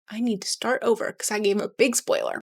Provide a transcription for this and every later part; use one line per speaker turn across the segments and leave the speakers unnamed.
I need to start over because I gave a big spoiler.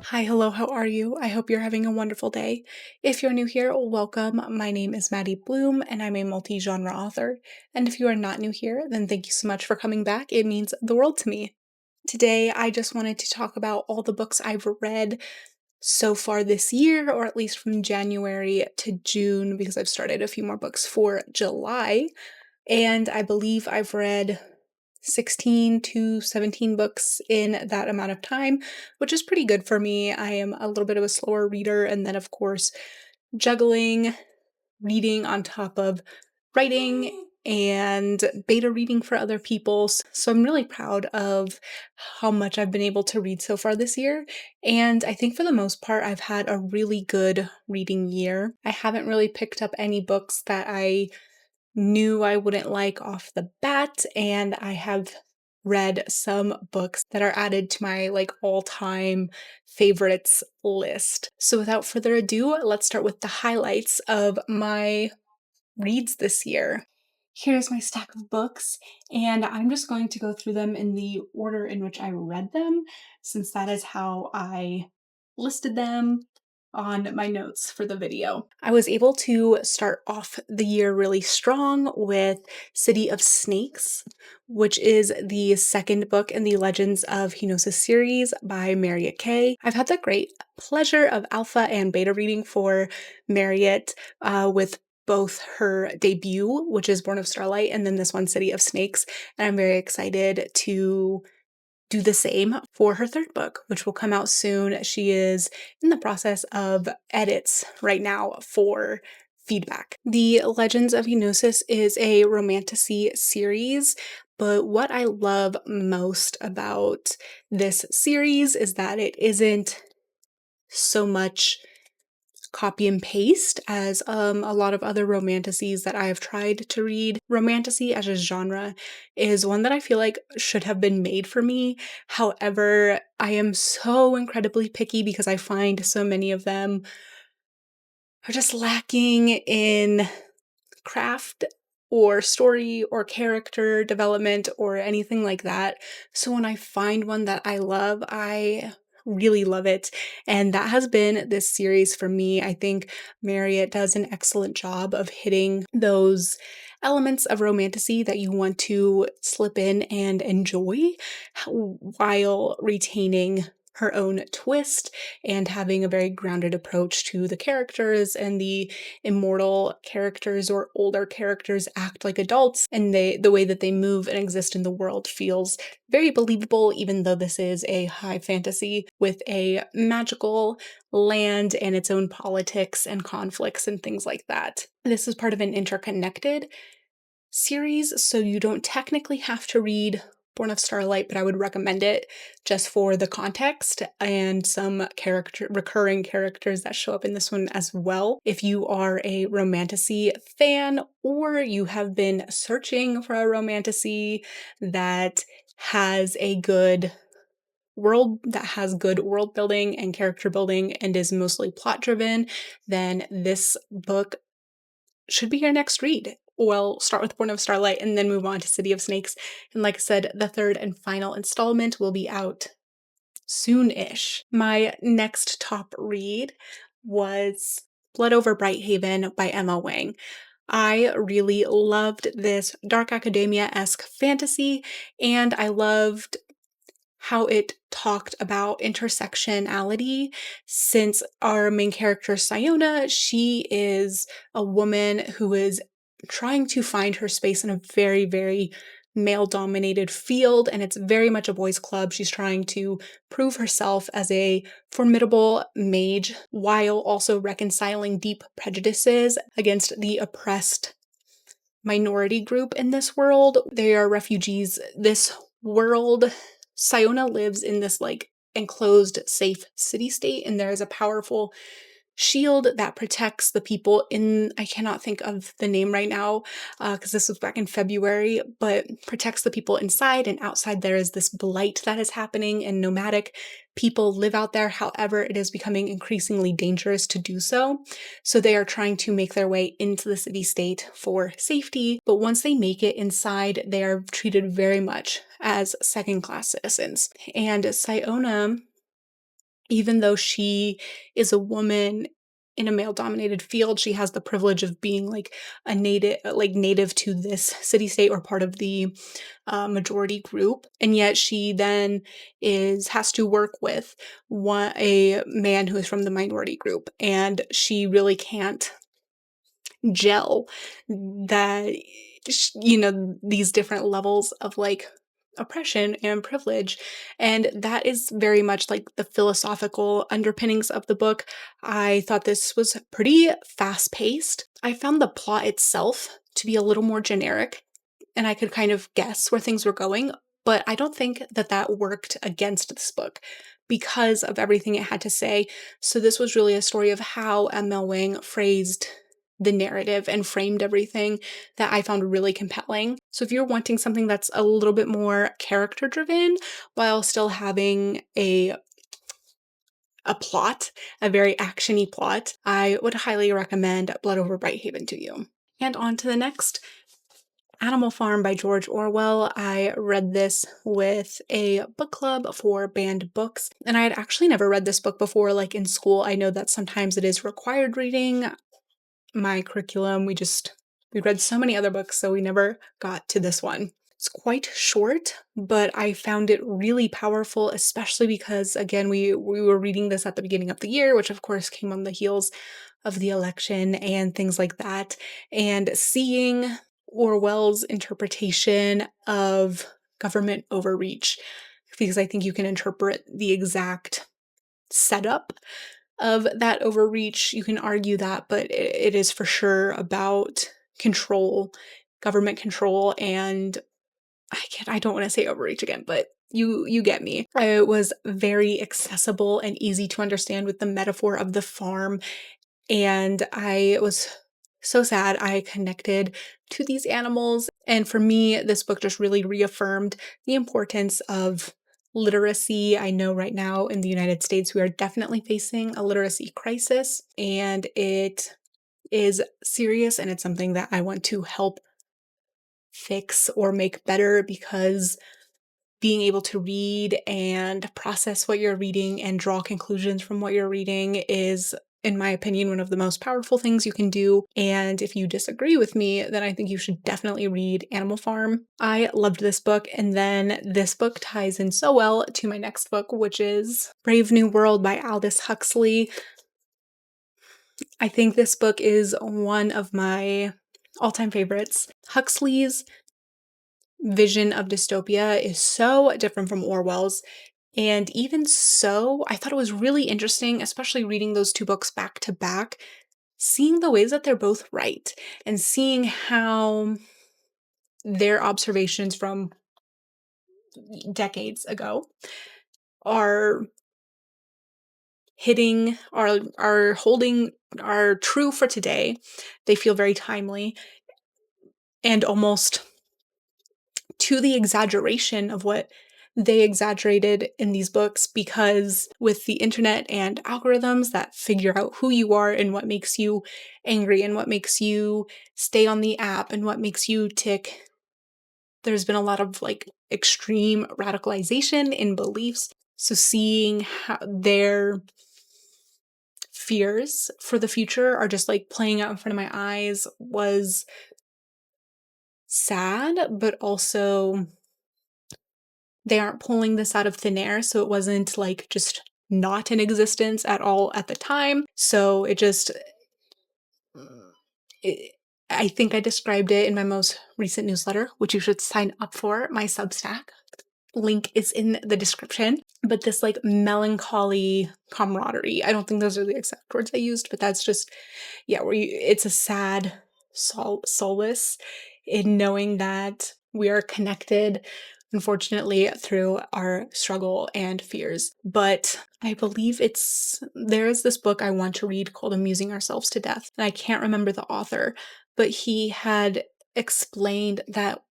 Hi, hello, how are you? I hope you're having a wonderful day. If you're new here, welcome. My name is maddibluhme, and I'm a multi-genre author. And if you are not new here, then thank you so much for coming back. It means the world to me. Today, I just wanted to talk about all the books I've read so far this year, or at least from January to June, because I've started a few more books for July. And I believe I've read 16 to 17 books in that amount of time, which is pretty good for me. I am a little bit of a slower reader, and then, of course, juggling reading on top of writing and beta reading for other people. So I'm really proud of how much I've been able to read so far this year. And I think for the most part, I've had a really good reading year. I haven't really picked up any books that I knew I wouldn't like off the bat, and I have read some books that are added to my all-time favorites list. So without further ado, let's start with the highlights of my reads this year. Here's my stack of books, and I'm just going to go through them in the order in which I read them, since that is how I listed them on my notes for the video. I was able to start off the year really strong with City of Snakes, which is the second book in the Legends of Henosis series by Marriott Kay. I've had the great pleasure of alpha and beta reading for Marriott with both her debut, which is Born of Starlight, and then this one, City of Snakes, and I'm very excited to do the same for her third book, which will come out soon. She is in the process of edits right now for feedback. The Legends of Henosis is a romantasy series, but what I love most about this series is that it isn't so much copy and paste as a lot of other romantasies that I have tried to read. Romantasy as a genre is one that I feel like should have been made for me. However, I am so incredibly picky because I find so many of them are just lacking in craft or story or character development or anything like that. So when I find one that I love, I really love it. And that has been this series for me. I think Marriott does an excellent job of hitting those elements of romantasy that you want to slip in and enjoy while retaining her own twist and having a very grounded approach to the characters, and the immortal characters or older characters act like adults, and the way that they move and exist in the world feels very believable, even though this is a high fantasy with a magical land and its own politics and conflicts and things like that. This is part of an interconnected series, so you don't technically have to read Born of Starlight, but I would recommend it just for the context and some recurring characters that show up in this one as well. If you are a romantasy fan, or you have been searching for a romantasy that has a good world building and character building and is mostly plot driven, then this book should be your next read. Well, start with Born of Starlight and then move on to City of Snakes. And like I said, the third and final installment will be out soon-ish. My next top read was Blood Over Brighthaven by Emma Wang. I really loved this dark academia-esque fantasy, and I loved how it talked about intersectionality, since our main character, Siona, she is a woman who is trying to find her space in a very, very male-dominated field, and it's very much a boys' club. She's trying to prove herself as a formidable mage while also reconciling deep prejudices against the oppressed minority group in this world. They are refugees. This world, Siona lives in this enclosed, safe city-state, and there is a powerful shield that protects the people in, I cannot think of the name right now, because this was back in February, but protects the people inside, and outside there is this blight that is happening, and nomadic people live out there. However, it is becoming increasingly dangerous to do so. So they are trying to make their way into the city-state for safety, but once they make it inside, they are treated very much as second-class citizens. And Siona, even though she is a woman in a male-dominated field, she has the privilege of being like a native to this city-state or part of the majority group, and yet she then has to work with a man who is from the minority group, and she really can't gel that, these different levels of like oppression and privilege. And that is very much like the philosophical underpinnings of the book. I thought this was pretty fast paced. I found the plot itself to be a little more generic, and I could kind of guess where things were going, but I don't think that that worked against this book because of everything it had to say. So this was really a story of how M.L. Wang phrased the narrative and framed everything that I found really compelling. So if you're wanting something that's a little bit more character driven while still having a plot, a very action-y plot, I would highly recommend Blood Over Brighthaven to you. And on to the next, Animal Farm by George Orwell. I read this with a book club for banned books, and I had actually never read this book before, like in school. I know that sometimes it is required reading. My curriculum, we read so many other books, so we never got to this one. It's quite short, but I found it really powerful, especially because, again, we were reading this at the beginning of the year, which of course came on the heels of the election and things like that, and seeing Orwell's interpretation of government overreach, because I think you can interpret the exact setup of that overreach. You can argue that, but it is for sure about control, government control, and I don't want to say overreach again, but you get me. It was very accessible and easy to understand with the metaphor of the farm, and I was so sad I connected to these animals. And for me, this book just really reaffirmed the importance of literacy. I know right now in the United States, we are definitely facing a literacy crisis, and it is serious, and it's something that I want to help fix or make better, because being able to read and process what you're reading and draw conclusions from what you're reading is, in my opinion, one of the most powerful things you can do. And if you disagree with me, then I think you should definitely read Animal Farm. I loved this book, and then this book ties in so well to my next book, which is Brave New World by Aldous Huxley. I think this book is one of my all-time favorites. Huxley's vision of dystopia is so different from Orwell's. And even so, I thought it was really interesting, especially reading those two books back to back, seeing the ways that they're both right and seeing how their observations from decades ago are are true for today. They feel very timely and almost to the exaggeration of what they exaggerated in these books, because with the internet and algorithms that figure out who you are and what makes you angry and what makes you stay on the app and what makes you tick, there's been a lot of like extreme radicalization in beliefs. So seeing how their fears for the future are just like playing out in front of my eyes was sad, but also they aren't pulling this out of thin air, so it wasn't like just not in existence at all at the time. So I think I described it in my most recent newsletter, which you should sign up for, my Substack. Link is in the description. But this like melancholy camaraderie, I don't think those are the exact words I used, but that's just, yeah, it's a sad solace in knowing that we are connected unfortunately, through our struggle and fears. But I believe there is this book I want to read called Amusing Ourselves to Death, and I can't remember the author, but he had explained that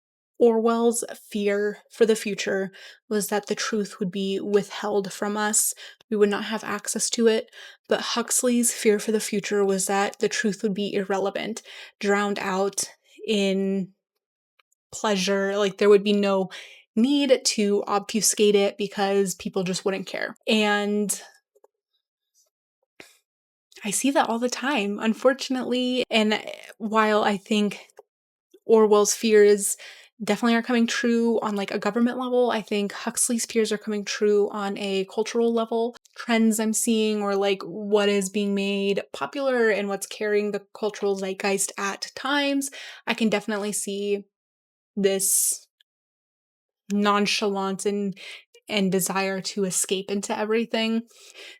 Orwell's fear for the future was that the truth would be withheld from us. We would not have access to it. But Huxley's fear for the future was that the truth would be irrelevant, drowned out in pleasure. Like there would be no need to obfuscate it because people just wouldn't care. And I see that all the time, unfortunately. And while I think Orwell's fears definitely are coming true on like a government level, I think Huxley's fears are coming true on a cultural level. Trends I'm seeing, or like what is being made popular and what's carrying the cultural zeitgeist at times, I can definitely see this nonchalance and desire to escape into everything.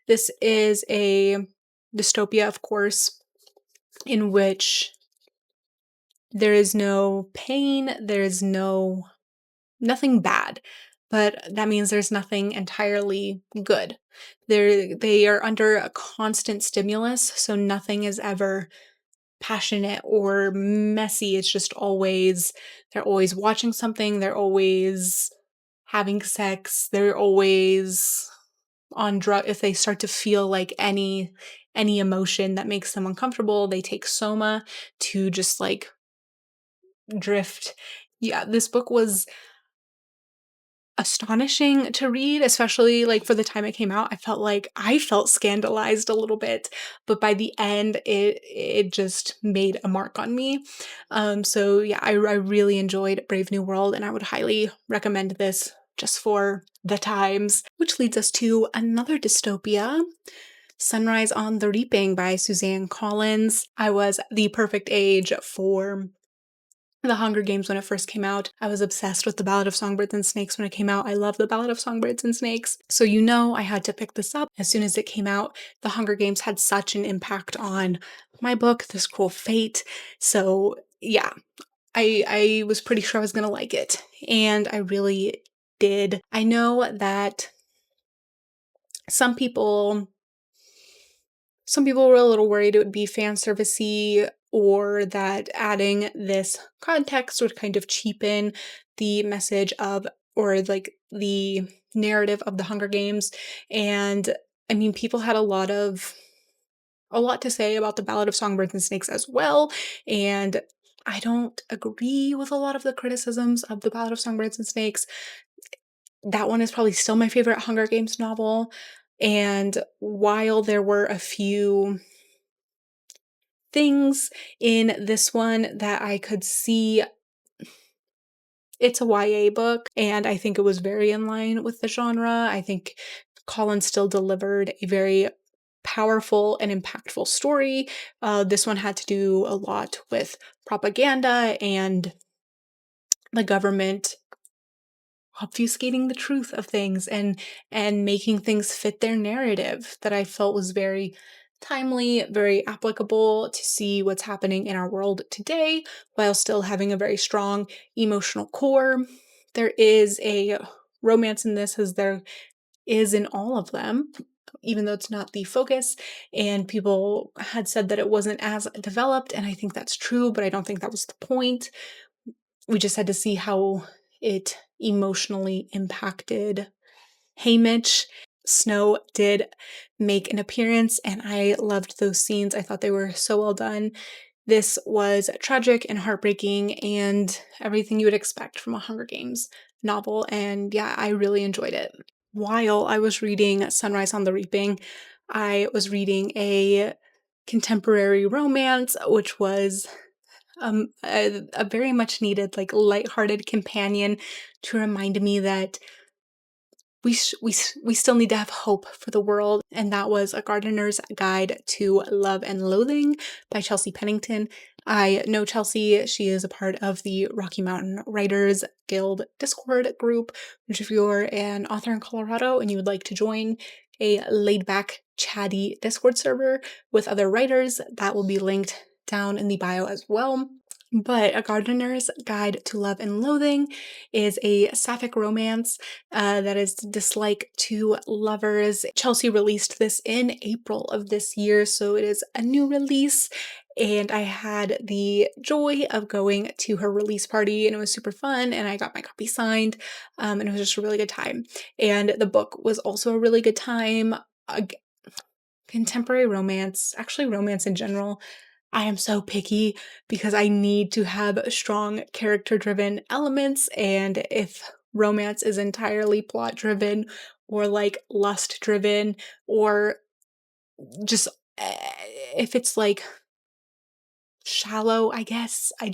This is a dystopia, of course, in which there is no pain, there's nothing bad, but that means there's nothing entirely good. They are under a constant stimulus, so nothing is ever passionate or messy. It's just always, they're always watching something, they're always having sex, they're always on drug. If they start to feel like any emotion that makes them uncomfortable, they take soma to just like drift. Yeah, this book was astonishing to read, especially like for the time it came out. I felt scandalized a little bit, but by the end it just made a mark on me. So yeah, I really enjoyed Brave New World, and I would highly recommend this just for the times. Which leads us to another dystopia, Sunrise on the Reaping by Suzanne Collins. I was the perfect age for The Hunger Games when it first came out. I was obsessed with The Ballad of Songbirds and Snakes when it came out. I love The Ballad of Songbirds and Snakes. So I had to pick this up as soon as it came out. The Hunger Games had such an impact on my book, This Cruel Fate. So yeah, I was pretty sure I was gonna like it. And I really did. I know that some people were a little worried it would be fan servicey, or that adding this context would kind of cheapen the message of, or like the narrative of the Hunger Games. And I mean, people had a lot to say about the Ballad of Songbirds and Snakes as well. And I don't agree with a lot of the criticisms of the Ballad of Songbirds and Snakes. That one is probably still my favorite Hunger Games novel. And while there were a few things in this one that I could see, it's a YA book, and I think it was very in line with the genre. I think Collins still delivered a very powerful and impactful story. This one had to do a lot with propaganda and the government obfuscating the truth of things and making things fit their narrative, that I felt was very timely, very applicable to see what's happening in our world today, while still having a very strong emotional core. There is a romance in this, as there is in all of them, even though it's not the focus. And people had said that it wasn't as developed, and I think that's true, but I don't think that was the point. We just had to see how it emotionally impacted Haymitch. Snow did make an appearance, and I loved those scenes. I thought they were so well done. This was tragic and heartbreaking and everything you would expect from a Hunger Games novel, and yeah, I really enjoyed it. While I was reading Sunrise on the Reaping, I was reading a contemporary romance, which was a very much needed, like, lighthearted companion to remind me that we still need to have hope for the world, and that was A Gardener's Guide to Love and Loathing by Chelsea Pennington. I know Chelsea. She is a part of the Rocky Mountain Writers Guild Discord group, which if you're an author in Colorado and you would like to join a laid-back, chatty Discord server with other writers, that will be linked down in the bio as well. But A Gardener's Guide to Love and Loathing is a sapphic romance that is dislike to lovers. Chelsea released this in April of this year, so it is a new release. And I had the joy of going to her release party, and it was super fun. And I got my copy signed, and it was just a really good time. And the book was also a really good time. Contemporary romance, actually, romance in general. I am so picky because I need to have strong character driven elements. And if romance is entirely plot driven or like lust driven, or just if it's like shallow, I guess, I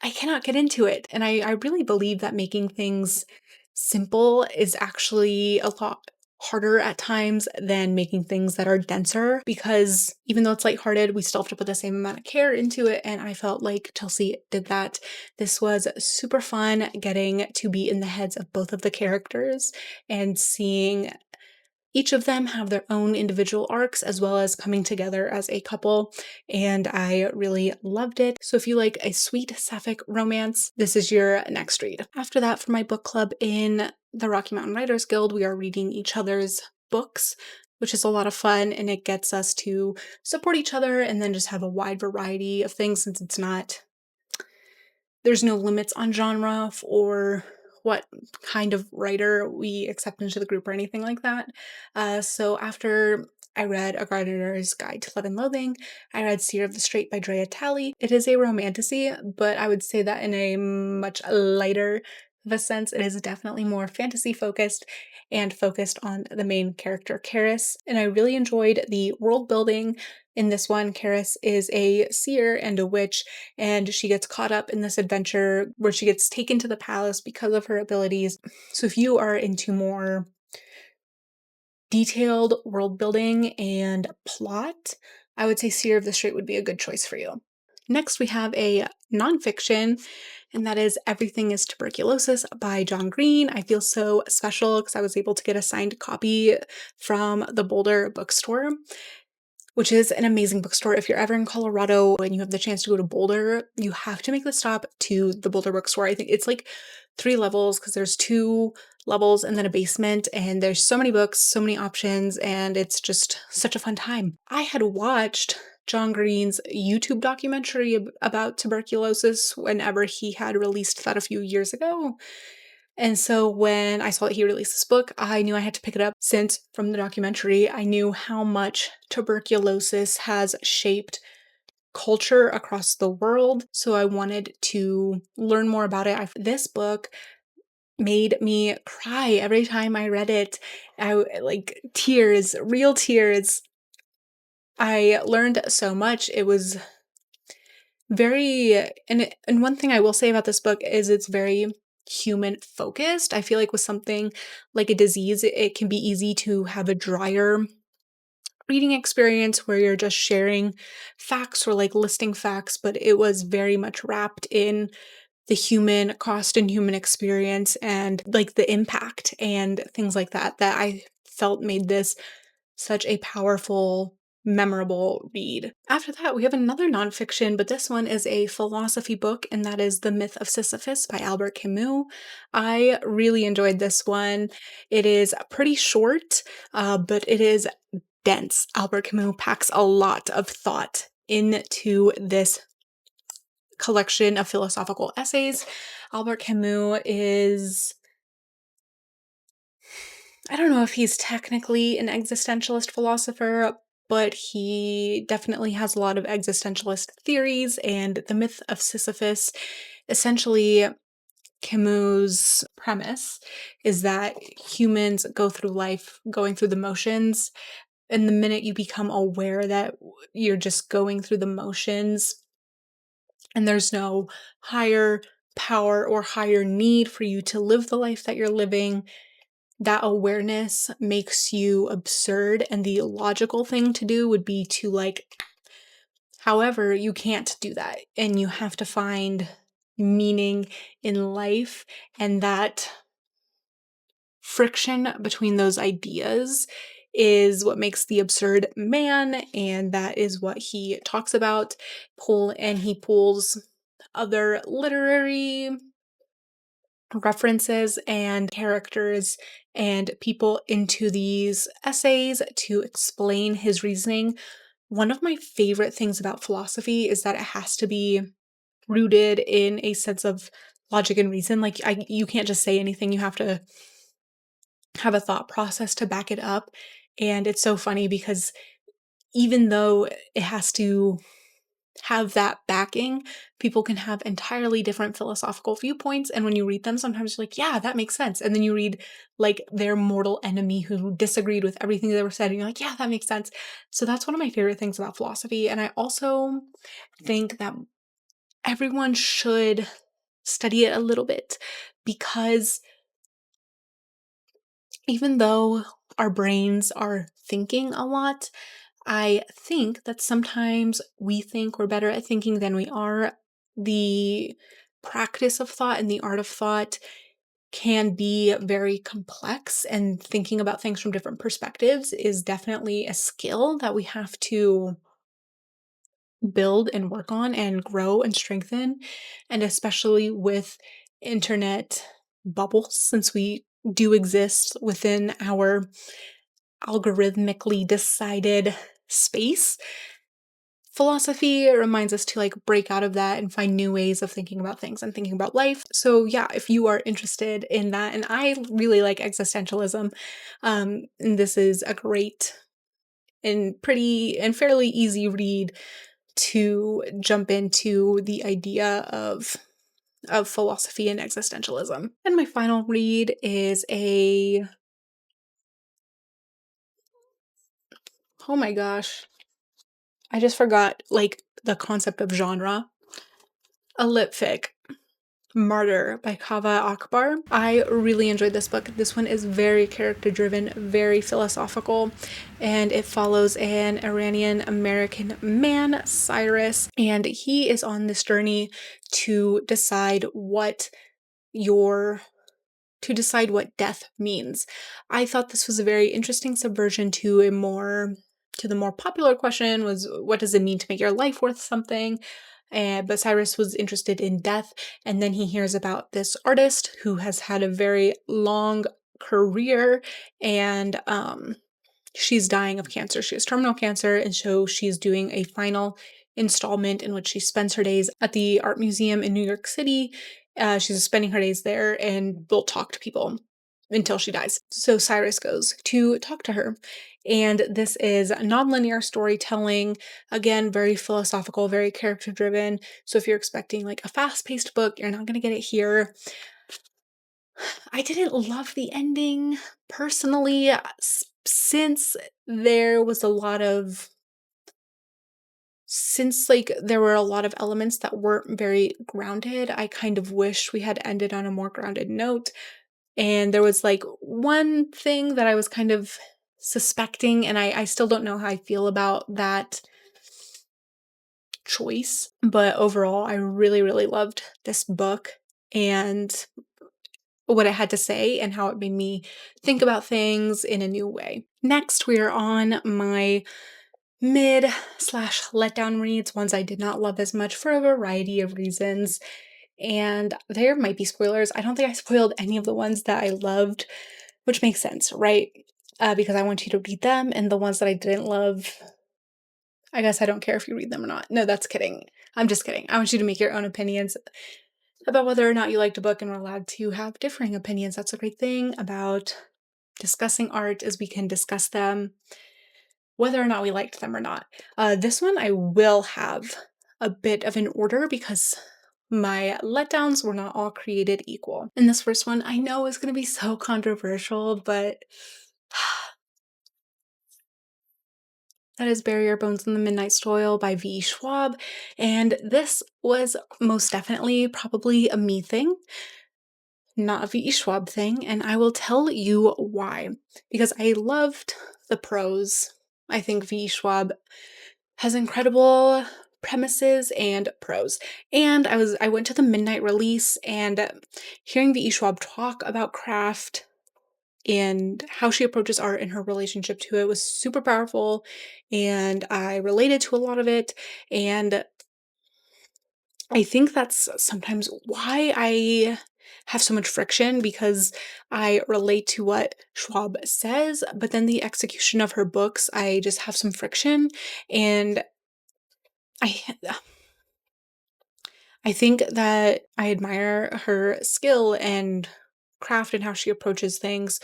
cannot get into it. And I really believe that making things simple is actually a lot harder at times than making things that are denser, because even though it's lighthearted, we still have to put the same amount of care into it. And I felt like Chelsea did that. This was super fun getting to be in the heads of both of the characters and seeing each of them have their own individual arcs as well as coming together as a couple, and I really loved it. So if you like a sweet sapphic romance, this is your next read. After that, for my book club in the Rocky Mountain Writers Guild, we are reading each other's books, which is a lot of fun, and it gets us to support each other and then just have a wide variety of things, since there's no limits on genre or what kind of writer we accept into the group or anything like that. So after I read A Gardener's Guide to Love and Loathing, I read Seer of the Strait by Drea Talley. It is a romantasy, but I would say that in a much lighter of a sense. It is definitely more fantasy focused and focused on the main character, Karis. And I really enjoyed the world building in this one. Karis is a seer and a witch, and she gets caught up in this adventure where she gets taken to the palace because of her abilities. So if you are into more detailed world building and plot, I would say Seer of the Strait would be a good choice for you. Next, we have a nonfiction, and that is Everything is Tuberculosis by John Green. I feel so special because I was able to get a signed copy from the Boulder bookstore, which is an amazing bookstore. If you're ever in Colorado and you have the chance to go to Boulder, you have to make the stop to the Boulder bookstore. I think it's like 3 levels because there's 2 levels and then a basement, and there's so many books, so many options, and it's just such a fun time. I had watched John Green's YouTube documentary about tuberculosis whenever he had released that a few years ago. And so when I saw that he released this book, I knew I had to pick it up, since from the documentary, I knew how much tuberculosis has shaped culture across the world. So I wanted to learn more about it. This book made me cry every time I read it. Like tears, real tears. I learned so much. It was very, and one thing I will say about this book is it's very human focused. I feel like with something like a disease, it can be easy to have a drier reading experience where you're just sharing facts or like listing facts, but it was very much wrapped in the human cost and human experience and like the impact and things like that, that I felt made this such a powerful, memorable read. After that, we have another nonfiction, but this one is a philosophy book, and that is The Myth of Sisyphus by Albert Camus. I really enjoyed this one. It is pretty short, but it is dense. Albert Camus packs a lot of thought into this collection of philosophical essays. Albert Camus is, I don't know if he's technically an existentialist philosopher, but he definitely has a lot of existentialist theories. And The Myth of Sisyphus, essentially, Camus' premise is that humans go through life going through the motions. And the minute you become aware that you're just going through the motions and there's no higher power or higher need for you to live the life that you're living, that awareness makes you absurd, and the logical thing to do would be to like, however, you can't do that, and you have to find meaning in life, and that friction between those ideas is what makes the absurd man, and that is what he talks about. He pulls other literary references and characters and people into these essays to explain his reasoning. One of my favorite things about philosophy is that it has to be rooted in a sense of logic and reason. Like you can't just say anything, you have to have a thought process to back it up. And it's so funny because even though it has to have that backing, people can have entirely different philosophical viewpoints. And when you read them, sometimes you're like, yeah, that makes sense. And then you read like their mortal enemy who disagreed with everything they were said, and you're like, yeah, that makes sense. So that's one of my favorite things about philosophy. And I also think that everyone should study it a little bit because even though our brains are thinking a lot, I think that sometimes we think we're better at thinking than we are. The practice of thought and the art of thought can be very complex, and thinking about things from different perspectives is definitely a skill that we have to build and work on and grow and strengthen. And especially with internet bubbles, since we do exist within our algorithmically decided space, philosophy reminds us to like break out of that and find new ways of thinking about things and thinking about life. So yeah, if you are interested in that, and I really like existentialism, and this is a great and pretty and fairly easy read to jump into the idea of philosophy and existentialism. And my final read is oh my gosh, I just forgot like the concept of genre. A lip fic. Martyr by Kaveh Akbar. I really enjoyed this book. This one is very character driven, very philosophical, and it follows an Iranian American man, Cyrus, and he is on this journey to decide your to decide what death means. I thought this was a very interesting subversion to the more popular question was, what does it mean to make your life worth something? But Cyrus was interested in death, and then he hears about this artist who has had a very long career, and she's dying of cancer. She has terminal cancer, and so she's doing a final installment in which she spends her days at the art museum in New York City. She's spending her days there and will talk to people until she dies. So Cyrus goes to talk to her. And this is nonlinear storytelling, again, very philosophical, very character driven. So if you're expecting like a fast paced book, you're not going to get it here. I didn't love the ending personally, since there was a lot of since like there were a lot of elements that weren't very grounded. I kind of wish we had ended on a more grounded note. And there was like one thing that I was kind of suspecting, and I still don't know how I feel about that choice. But overall, I really, really loved this book and what it had to say and how it made me think about things in a new way. Next, we are on my mid/letdown reads, ones I did not love as much for a variety of reasons. And there might be spoilers. I don't think I spoiled any of the ones that I loved, which makes sense, right? Because I want you to read them, and the ones that I didn't love, I guess I don't care if you read them or not. No, that's kidding. I'm just kidding. I want you to make your own opinions about whether or not you liked a book, and we're allowed to have differing opinions. That's a great thing about discussing art, is we can discuss them whether or not we liked them or not. This one I will have a bit of an order because my letdowns were not all created equal. And this first one I know is going to be so controversial, but that is Bury Your Bones in the Midnight Soil by V. Schwab. And this was most definitely probably a me thing, not a V. Schwab thing. And I will tell you why. Because I loved the prose. I think V. Schwab has incredible premises and prose. And I went to the midnight release, and hearing V. Schwab talk about craft and how she approaches art and her relationship to it was super powerful, and I related to a lot of it, and I think that's sometimes why I have so much friction, because I relate to what Schwab says, but then the execution of her books, I just have some friction, and I I think that I admire her skill and craft and how she approaches things,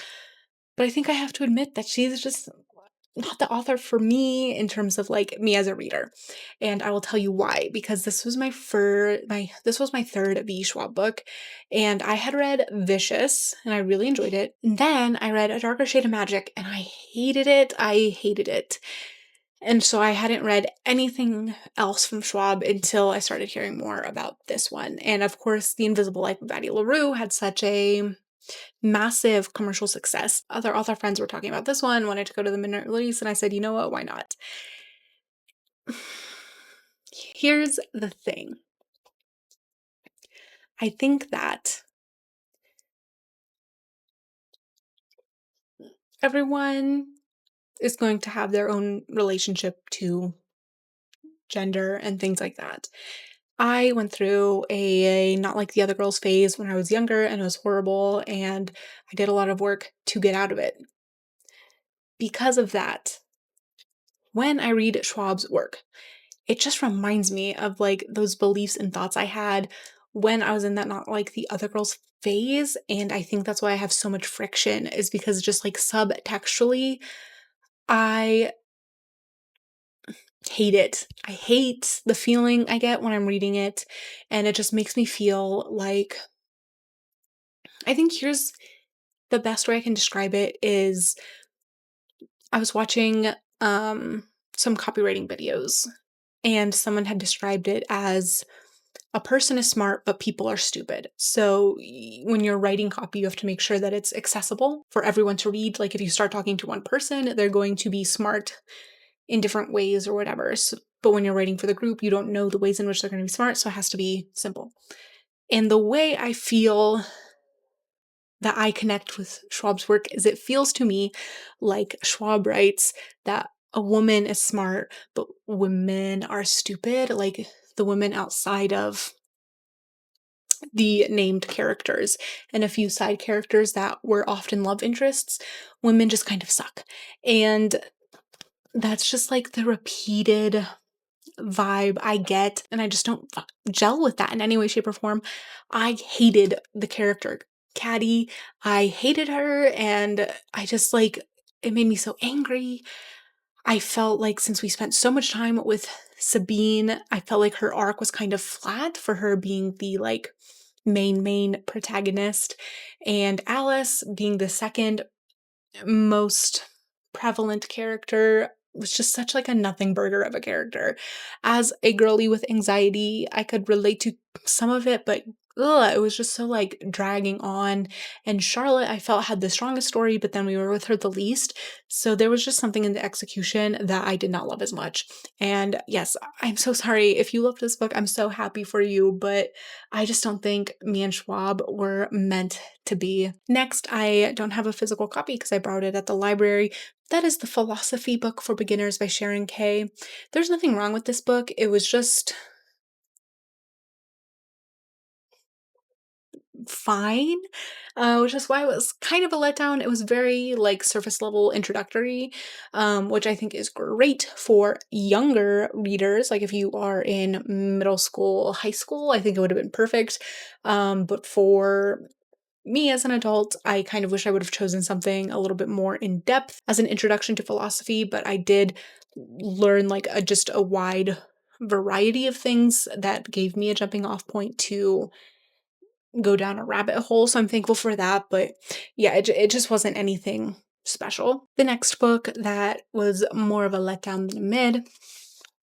but I think I have to admit that she's just not the author for me in terms of, like, me as a reader, and I will tell you why, because this was my 3rd V. Schwab book, and I had read Vicious, and I really enjoyed it, and then I read A Darker Shade of Magic, and I hated it, and so I hadn't read anything else from Schwab until I started hearing more about this one, and of course, The Invisible Life of Addie LaRue had such a massive commercial success. Other author friends were talking about this one, wanted to go to the midnight release, and I said, you know what, why not? Here's the thing. I think that everyone is going to have their own relationship to gender and things like that. I went through a not like the other girls phase when I was younger, and it was horrible, and I did a lot of work to get out of it. Because of that, when I read Schwab's work, it just reminds me of, like, those beliefs and thoughts I had when I was in that not like the other girls phase, and I think that's why I have so much friction, is because just, like, subtextually, I hate it. I hate the feeling I get when I'm reading it, and it just makes me feel like I think here's the best way I can describe it is I was watching, some copywriting videos, and someone had described it as a person is smart, but people are stupid. So when you're writing copy, you have to make sure that it's accessible for everyone to read. Like if you start talking to one person, they're going to be smart in different ways or whatever. So, but when you're writing for the group, you don't know the ways in which they're going to be smart. So it has to be simple. And the way I feel that I connect with Schwab's work is it feels to me like Schwab writes that a woman is smart, but women are stupid. Like the women outside of the named characters and a few side characters that were often love interests, women just kind of suck. And that's just like the repeated vibe I get, and I just don't gel with that in any way, shape, or form. I hated the character Caddy. I hated her, and I just like it made me so angry. I felt like since we spent so much time with Sabine, I felt like her arc was kind of flat for her being the like main protagonist, and Alice being the second most prevalent character was just such like a nothing burger of a character. As a girly with anxiety, I could relate to some of it, but it was just so like dragging on. And Charlotte, I felt had the strongest story, but then we were with her the least. So there was just something in the execution that I did not love as much. And yes, I'm so sorry if you loved this book. I'm so happy for you, but I just don't think me and Schwab were meant to be. Next, I don't have a physical copy because I borrowed it at the library. That is The Philosophy Book for Beginners by Sharon Kay. There's nothing wrong with this book. It was just fine, which is why it was kind of a letdown. It was very like surface level introductory, which I think is great for younger readers. Like if you are in middle school, high school, I think it would have been perfect. But for me as an adult, I kind of wish I would have chosen something a little bit more in depth as an introduction to philosophy, but I did learn like just a wide variety of things that gave me a jumping off point to go down a rabbit hole. So I'm thankful for that. But yeah, it just wasn't anything special. The next book that was more of a letdown than a mid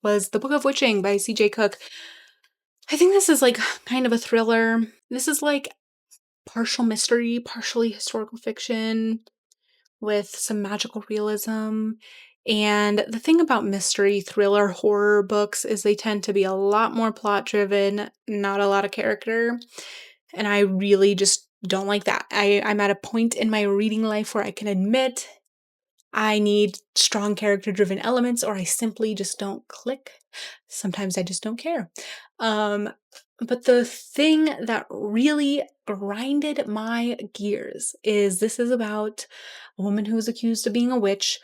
was The Book of Witching by C.J. Cook. I think this is like kind of a thriller. This is like partial mystery, partially historical fiction with some magical realism. And the thing about mystery, thriller, horror books is they tend to be a lot more plot driven, not a lot of character. And I really just Don't like that. I'm at a point in my reading life where I can admit I need strong character-driven elements, or I simply just don't click. Sometimes I just don't care. Um, but the thing that really grinded my gears is this is about a woman who was accused of being a witch,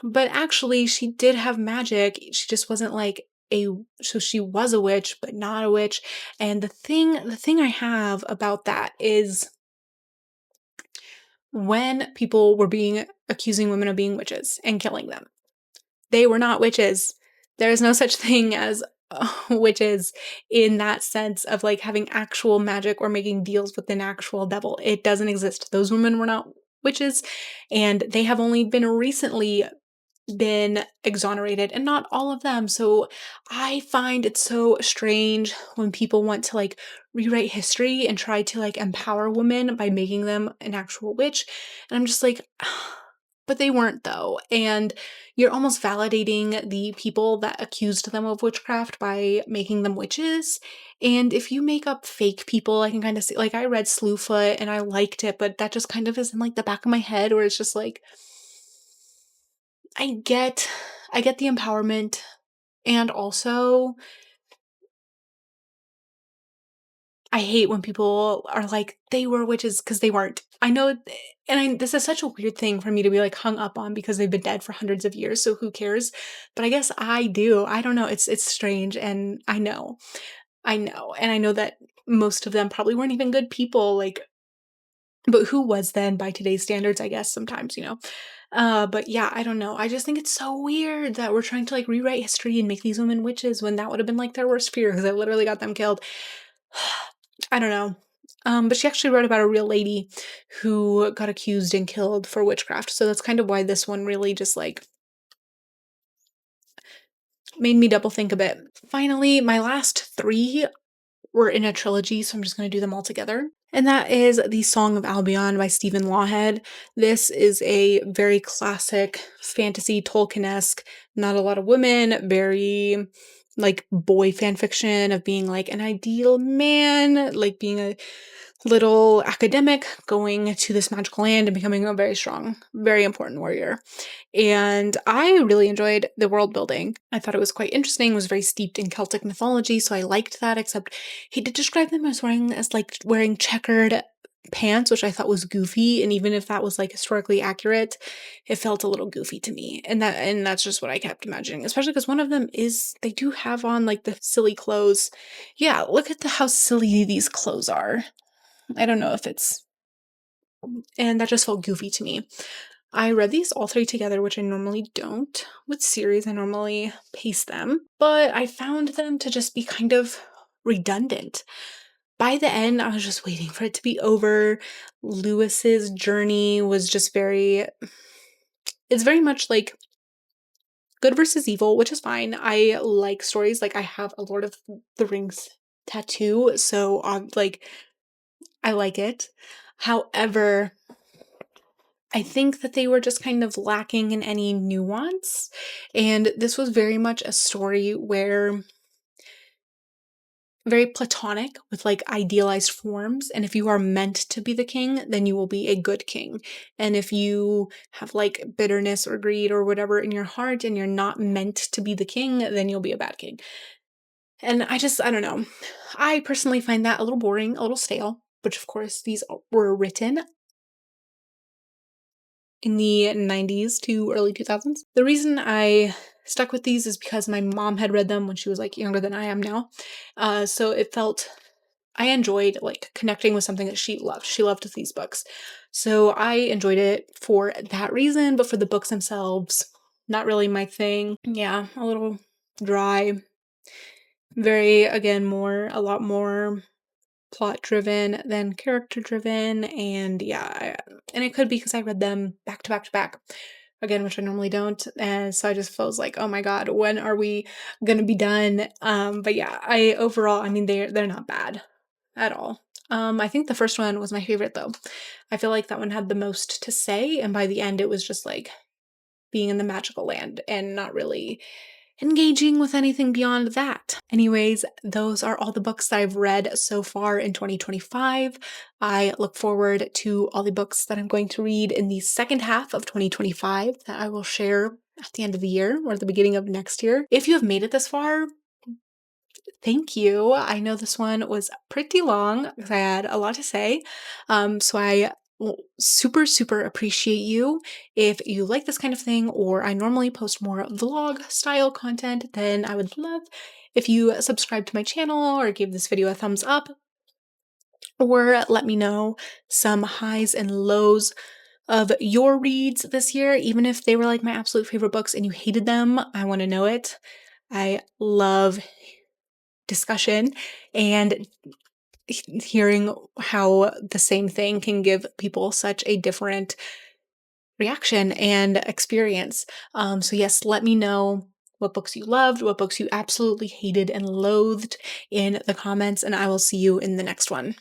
but actually she did have magic. She just wasn't like a so she was a witch, but not a witch. And the thing I have about that is when people were being accusing women of being witches and killing them. They were not witches. There is no such thing as witches in that sense of like having actual magic or making deals with an actual devil. It doesn't exist. Those women were not witches, and they have only been recently been exonerated, and not all of them. So I find it so strange when people want to like rewrite history and try to like empower women by making them an actual witch. And I'm just like, but they weren't though. And you're almost validating the people that accused them of witchcraft by making them witches. And if you make up fake people, I can kind of see, like, I read Slewfoot and I liked it, but that just kind of is in like the back of my head where it's just like, I get I get the empowerment, and also I hate when people are like, "They were witches," because they weren't. I know, this is such a weird thing for me to be, like, hung up on because they've been dead for hundreds of years, so who cares? But I guess I do. I don't know, it's strange, and and I know that most of them probably weren't even good people, like, but who was then by today's standards, I guess, sometimes, you know? But yeah, I don't know. I just think it's so weird that we're trying to like rewrite history and make these women witches when that would have been like their worst fear because it literally got them killed. I don't know. But she actually wrote about a real lady who got accused and killed for witchcraft. So that's kind of why this one really just like made me double think a bit. Finally, my last three were in a trilogy, so I'm just going to do them all together. And that is The Song of Albion by Stephen Lawhead. This is a very classic fantasy Tolkien-esque, not a lot of women, very like boy fan fiction of being like an ideal man, like being a little academic going to this magical land and becoming a very strong, very important warrior. And I really enjoyed the world building. I thought it was quite interesting, was very steeped in Celtic mythology, so I liked that, except he did describe them as like wearing checkered pants, which I thought was goofy, and even if that was like historically accurate, it felt a little goofy to me. And that's just what I kept imagining, especially because one of them is they do have on like the silly clothes. Yeah, look at how silly these clothes are. I don't know if it's and that just felt goofy to me. I read these all three together, which I normally don't with series. I normally pace them, but I found them to just be kind of redundant. By the end, I was just waiting for it to be over. Lewis's journey was just it's very much like good versus evil, which is fine. I like stories. Like I have a Lord of the Rings tattoo, so like I like it. However, I think that they were just kind of lacking in any nuance. And this was very much a story where very platonic with like idealized forms. And if you are meant to be the king, then you will be a good king. And if you have like bitterness or greed or whatever in your heart and you're not meant to be the king, then you'll be a bad king. And I don't know. I personally find that a little boring, a little stale, which of course these were written in the 90s to early 2000s. The reason I stuck with these is because my mom had read them when she was like younger than I am now. So it felt I enjoyed like connecting with something that she loved. She loved these books. So I enjoyed it for that reason, but for the books themselves, not really my thing. Yeah, a little dry. Very, again, a lot more plot driven than character driven. And yeah, and it could be because I read them back to back to back again, which I normally don't. And so I just feels like, oh my God, when are we gonna be done? But yeah, I mean, they're not bad at all. I think the first one was my favorite though. I feel like that one had the most to say, and by the end it was just like being in the magical land and not really engaging with anything beyond that. Anyways, those are all the books that I've read so far in 2025. I look forward to all the books that I'm going to read in the second half of 2025 that I will share at the end of the year or the beginning of next year. If you have made it this far, thank you. I know this one was pretty long because I had a lot to say. So I super appreciate you. If you like this kind of thing, or I normally post more vlog style content, then I would love if you subscribe to my channel or give this video a thumbs up, or let me know some highs and lows of your reads this year, even if they were like my absolute favorite books and you hated them. I want to know it. I love discussion and hearing how the same thing can give people such a different reaction and experience. So yes, let me know what books you loved, what books you absolutely hated and loathed in the comments, and I will see you in the next one.